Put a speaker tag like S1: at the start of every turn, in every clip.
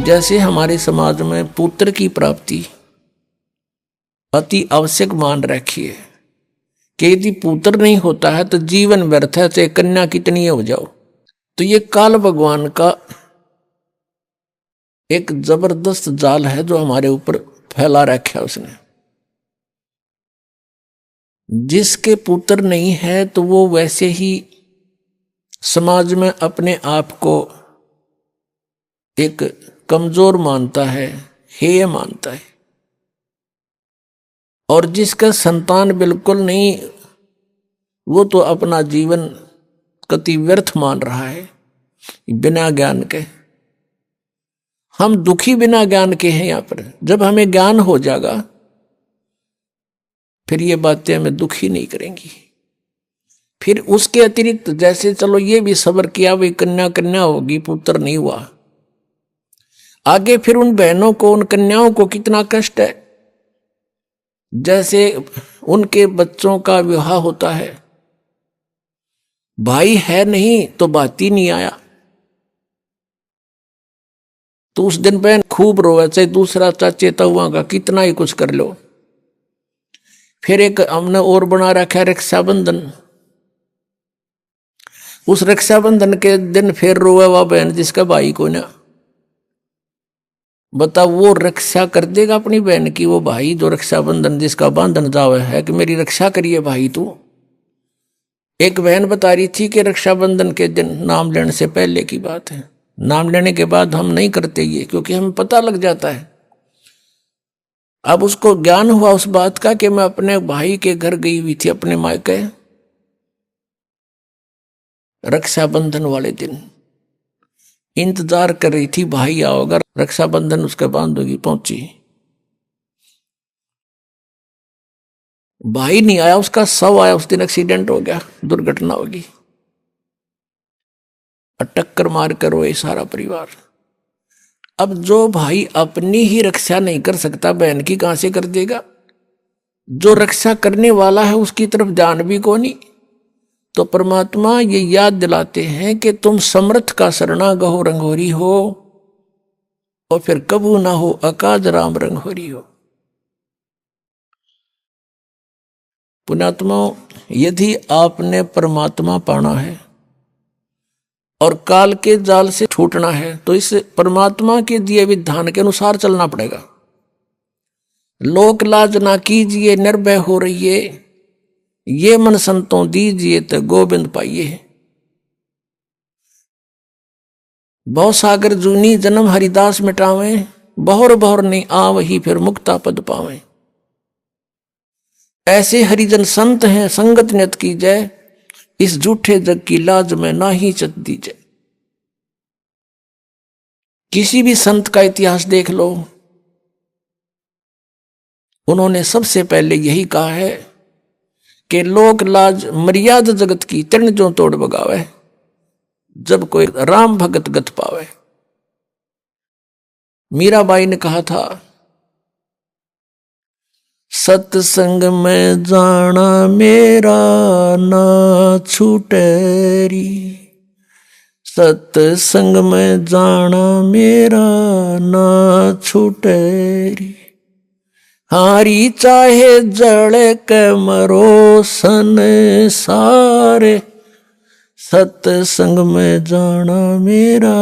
S1: जैसे हमारे समाज में पुत्र की प्राप्ति अति आवश्यक मान रखी है कि यदि पुत्र नहीं होता है तो जीवन व्यर्थ है, चाहे कन्या कितनी हो जाओ। तो ये काल भगवान का एक जबरदस्त जाल है जो हमारे ऊपर फैला रखा है उसने। जिसके पुत्र नहीं है तो वो वैसे ही समाज में अपने आप को एक कमजोर मानता है, हेय मानता है। और जिसका संतान बिल्कुल नहीं, वो तो अपना जीवन कति व्यर्थ मान रहा है बिना ज्ञान के। हम दुखी बिना ज्ञान के हैं यहां पर। जब हमें ज्ञान हो जाएगा फिर ये बातें हमें दुखी नहीं करेंगी। फिर उसके अतिरिक्त जैसे चलो ये भी सब्र किया, भाई कन्या कन्या होगी, पुत्र नहीं हुआ, आगे फिर उन बहनों को, उन कन्याओं को कितना कष्ट है। जैसे उनके बच्चों का विवाह होता है, भाई है नहीं तो बात ही नहीं आया, तो उस दिन बहन खूब रोए, चाहे दूसरा चाचे तहुआ का कितना ही कुछ कर लो। फिर एक हमने और बना रखा है रक्षाबंधन। उस रक्षाबंधन के दिन फिर रोए वह बहन जिसका भाई को ना। बता वो रक्षा कर देगा अपनी बहन की, वो भाई जो रक्षाबंधन जिसका बांधन जावे है कि मेरी रक्षा करिए भाई तू। एक बहन बता रही थी कि रक्षाबंधन के दिन, नाम लेने से पहले की बात है, नाम लेने के बाद हम नहीं करते ये, क्योंकि हमें पता लग जाता है। अब उसको ज्ञान हुआ उस बात का कि मैं अपने भाई के घर गई हुई थी, अपने मायके, रक्षाबंधन वाले दिन इंतजार कर रही थी, भाई आओगा रक्षाबंधन उसके बांधोगी। पहुंची, भाई नहीं आया, उसका शव आया। उस दिन एक्सीडेंट हो गया, दुर्घटना होगी, टक्कर मार कर रोए सारा परिवार। अब जो भाई अपनी ही रक्षा नहीं कर सकता, बहन की कहां से कर देगा। जो रक्षा करने वाला है उसकी तरफ ध्यान भी को नहीं। तो परमात्मा ये याद दिलाते हैं कि तुम समर्थ का शरणा गहो रंगोरी हो, और फिर कबू ना हो अकाज राम रंगोरी हो। पुण्यात्मा, यदि आपने परमात्मा पाना है और काल के जाल से छूटना है तो इस परमात्मा के दिए विधान के अनुसार चलना पड़ेगा। लोक लाज ना कीजिए निर्भय हो रहिए, ये मन संतों दीजिए तो गोविंद पाइए। बहु सागर जूनी जन्म हरिदास मिटावे, बहुर बहुर नहीं आवही फिर मुक्ता पद पावे। ऐसे हरिजन संत हैं संगत नियत की जय, इस झूठे जग की लाज में ना ही चत दीजिए। किसी भी संत का इतिहास देख लो, उन्होंने सबसे पहले यही कहा है कि लोक लाज मर्यादा जगत की तृण जो तोड़ बगावे, जब कोई राम भगत गत पावे। मीराबाई ने कहा था, सत्संग में जाना मेरा ना छूटेरी, सत्संग में जाना मेरा ना छूटेरी। हारी चाहे जड़ के मरो संसारे, सत्संग में जाना मेरा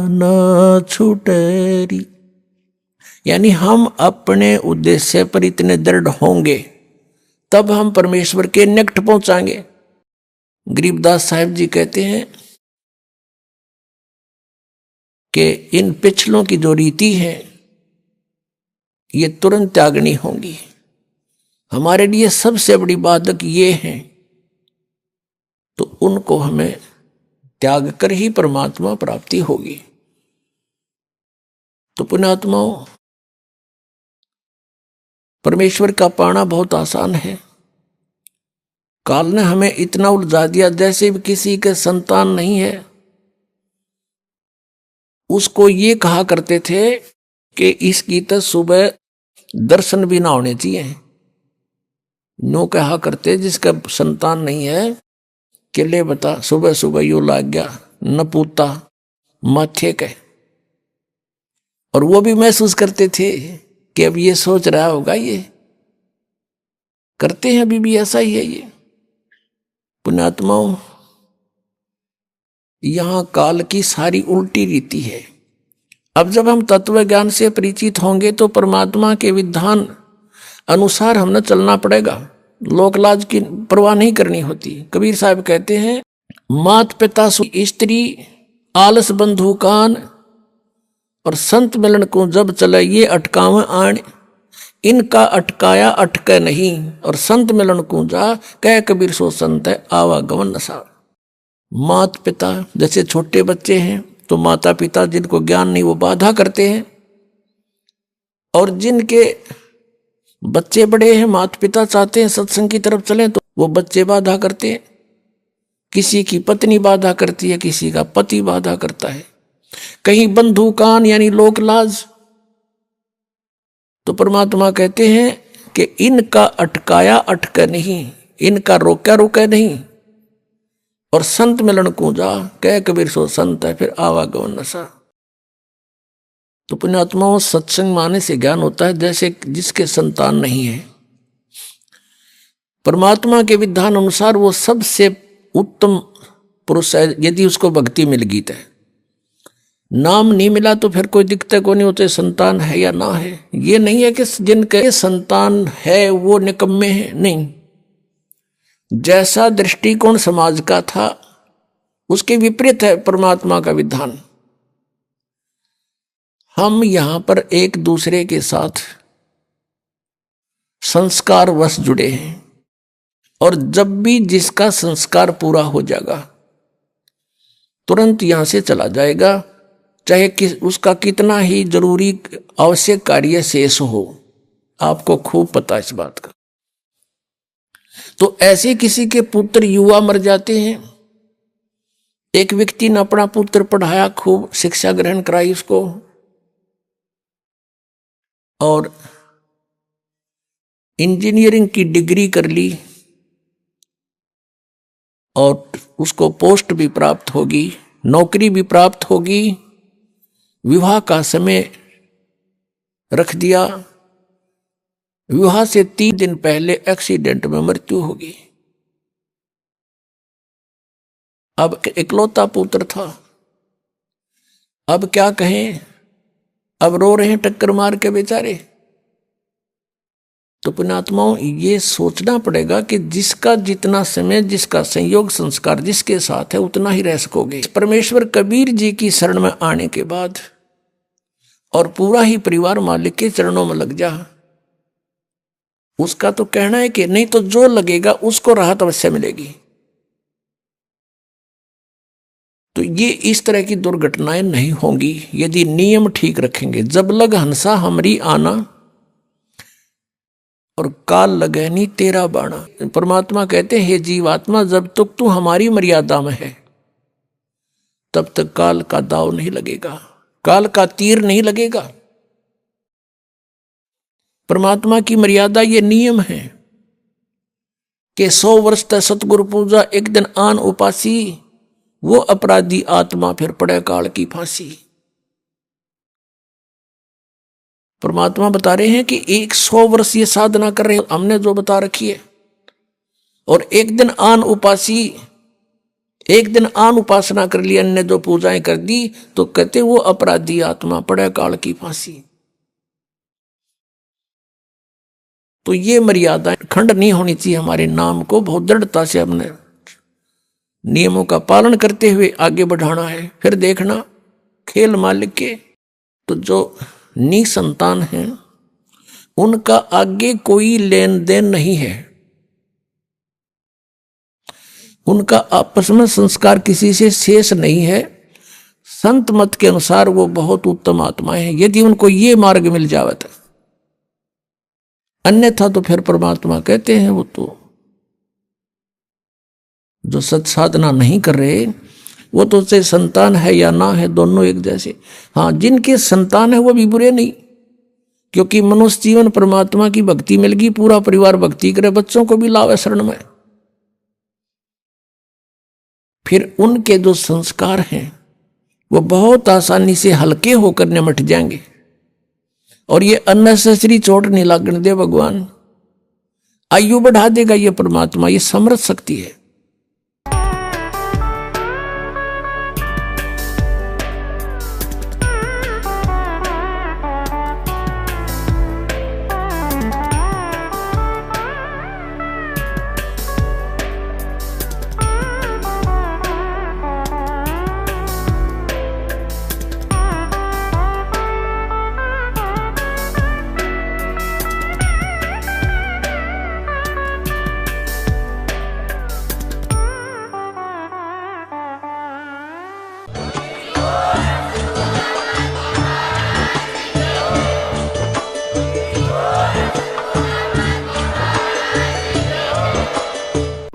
S1: ना छूटेरी। यानी हम अपने उद्देश्य पर इतने दृढ़ होंगे तब हम परमेश्वर के निकट पहुंचाएंगे। गरीबदास साहिब जी कहते हैं कि इन पिछलों की जो रीति है ये तुरंत त्यागनी होंगी। हमारे लिए सबसे बड़ी बाधक ये है, तो उनको हमें त्याग कर ही परमात्मा प्राप्ति होगी। तो पुण्यात्माओं, परमेश्वर का पाना बहुत आसान है। काल ने हमें इतना उलझा दिया, जैसे भी किसी के संतान नहीं है उसको ये कहा करते थे कि इसकी तो सुबह दर्शन भी ना होने चाहिए। नो कहा करते जिसका संतान नहीं है कि ले बता सुबह सुबह यू लाग गया न पूता माथे के। और वो भी महसूस करते थे कि अब ये सोच रहा होगा, ये करते हैं अभी भी ऐसा ही है। ये पुण्यात्माओं, यहां काल की सारी उल्टी रीति है। अब जब हम तत्व ज्ञान से परिचित होंगे तो परमात्मा के विधान अनुसार हमने चलना पड़ेगा। लोकलाज की परवाह नहीं करनी होती। कबीर साहब कहते हैं, मात पिता स्त्री आलस बंधु कान और संत मिलन को जब चले ये अटकाव आण, इनका अटकाया अटके नहीं और संत मिलन को जा कह कबीर सो संत है आवागमन नशा। मात पिता जैसे छोटे बच्चे हैं तो माता पिता जिनको ज्ञान नहीं वो बाधा करते हैं, और जिनके बच्चे बड़े हैं माता पिता चाहते हैं सत्संग की तरफ चलें तो वो बच्चे बाधा करते हैं। किसी की पत्नी बाधा करती है, किसी का पति बाधा करता है, कहीं बंधु कान यानी लोक लाज। तो परमात्मा कहते हैं कि इनका अटकाया अटके नहीं, इनका रोका रोका नहीं, और संत मिलन को जा कह कबीर सो संत है फिर आवागमन नशा। तो पुण्यात्माओं, सत्संग माने से ज्ञान होता है जैसे जिसके संतान नहीं है। परमात्मा के विधान अनुसार वो सबसे उत्तम पुरुष है यदि उसको भक्ति मिल गई तो। नाम नहीं मिला तो फिर कोई दिक्कत को नहीं होते, संतान है या ना है। ये नहीं है कि जिनके संतान है वो निकम्मे हैं, नहीं। जैसा दृष्टिकोण समाज का था उसके विपरीत है परमात्मा का विधान। हम यहां पर एक दूसरे के साथ संस्कार वश जुड़े हैं, और जब भी जिसका संस्कार पूरा हो जाएगा तुरंत यहां से चला जाएगा, चाहे उसका कितना ही जरूरी आवश्यक कार्य शेष हो। आपको खूब पता है इस बात का। तो ऐसे किसी के पुत्र युवा मर जाते हैं। एक व्यक्ति ने अपना पुत्र पढ़ाया, खूब शिक्षा ग्रहण कराई उसको, और इंजीनियरिंग की डिग्री कर ली, और उसको पोस्ट भी प्राप्त होगी, नौकरी भी प्राप्त होगी। विवाह का समय रख दिया, विवाह से 3 दिन पहले एक्सीडेंट में मृत्यु होगी। अब इकलौता पुत्र था, अब क्या कहें, अब रो रहे हैं टक्कर मार के बेचारे। तो पुण्यात्माओं, ये सोचना पड़ेगा कि जिसका जितना समय, जिसका संयोग संस्कार जिसके साथ है उतना ही रह सकोगे। परमेश्वर कबीर जी की शरण में आने के बाद और पूरा ही परिवार मालिक के चरणों में लग जा, उसका तो कहना है कि नहीं तो जो लगेगा उसको राहत अवश्य मिलेगी। तो ये इस तरह की दुर्घटनाएं नहीं होंगी यदि नियम ठीक रखेंगे। जब लग हंसा हमरी आना और काल लगैनी तेरा बाणा। परमात्मा कहते हैं, हे जीवात्मा, जब तक तू हमारी मर्यादा में है तब तक काल का दाव नहीं लगेगा, काल का तीर नहीं लगेगा। परमात्मा की मर्यादा ये नियम है कि 100 वर्ष तक सतगुरु पूजा, एक दिन आन उपासी, वो अपराधी आत्मा फिर पड़े काल की फांसी। परमात्मा बता रहे हैं कि 100 वर्ष ये साधना कर रहे हैं हमने जो बता रखी है, और एक दिन आन उपासी, एक दिन आन उपासना कर ली, अन्य जो पूजाएं कर दी, तो कहते वो अपराधी आत्मा पड़े काल की फांसी। तो ये मर्यादा खंड नहीं होनी चाहिए। हमारे नाम को बहुत दृढ़ता से हमने नियमों का पालन करते हुए आगे बढ़ाना है। फिर देखना खेल मालिक के, तो जो निसंतान हैं उनका आगे कोई लेन देन नहीं है, उनका आपस में संस्कार किसी से शेष नहीं है। संत मत के अनुसार वो बहुत उत्तम आत्माएं हैं यदि उनको ये मार्ग मिल जावे तो। अन्यथा तो फिर परमात्मा कहते हैं वो तो जो सत साधना नहीं कर रहे वो तो चाहे संतान है या ना है, दोनों एक जैसे। हाँ, जिनके संतान है वो भी बुरे नहीं, क्योंकि मनुष्य जीवन परमात्मा की भक्ति मिल गई, पूरा परिवार भक्ति करे, बच्चों को भी लावे शरण में। फिर उनके जो संस्कार हैं वो बहुत आसानी से हल्के होकर निमट जाएंगे। और ये अननेसेसरी चोट नहीं लागने दे भगवान। आयु बढ़ा देगा ये परमात्मा, ये समर्थ शक्ति है।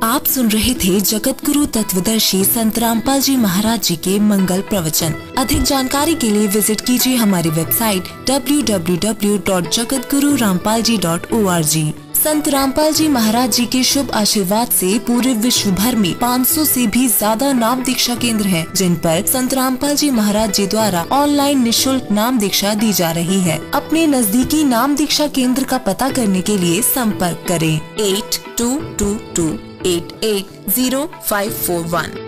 S2: आप सुन रहे थे जगत गुरु तत्वदर्शी संत रामपाल जी महाराज जी के मंगल प्रवचन। अधिक जानकारी के लिए विजिट कीजिए हमारी वेबसाइट www.jagatgururampalji.org। संत रामपाल जी महाराज जी के शुभ आशीर्वाद से पूरे विश्व भर में 500 से भी ज्यादा नाम दीक्षा केंद्र हैं, जिन पर संत रामपाल जी महाराज जी द्वारा ऑनलाइन निशुल्क नाम दीक्षा दी जा रही है। अपने नजदीकी नाम दीक्षा केंद्र का पता करने के लिए संपर्क करें 8222880541।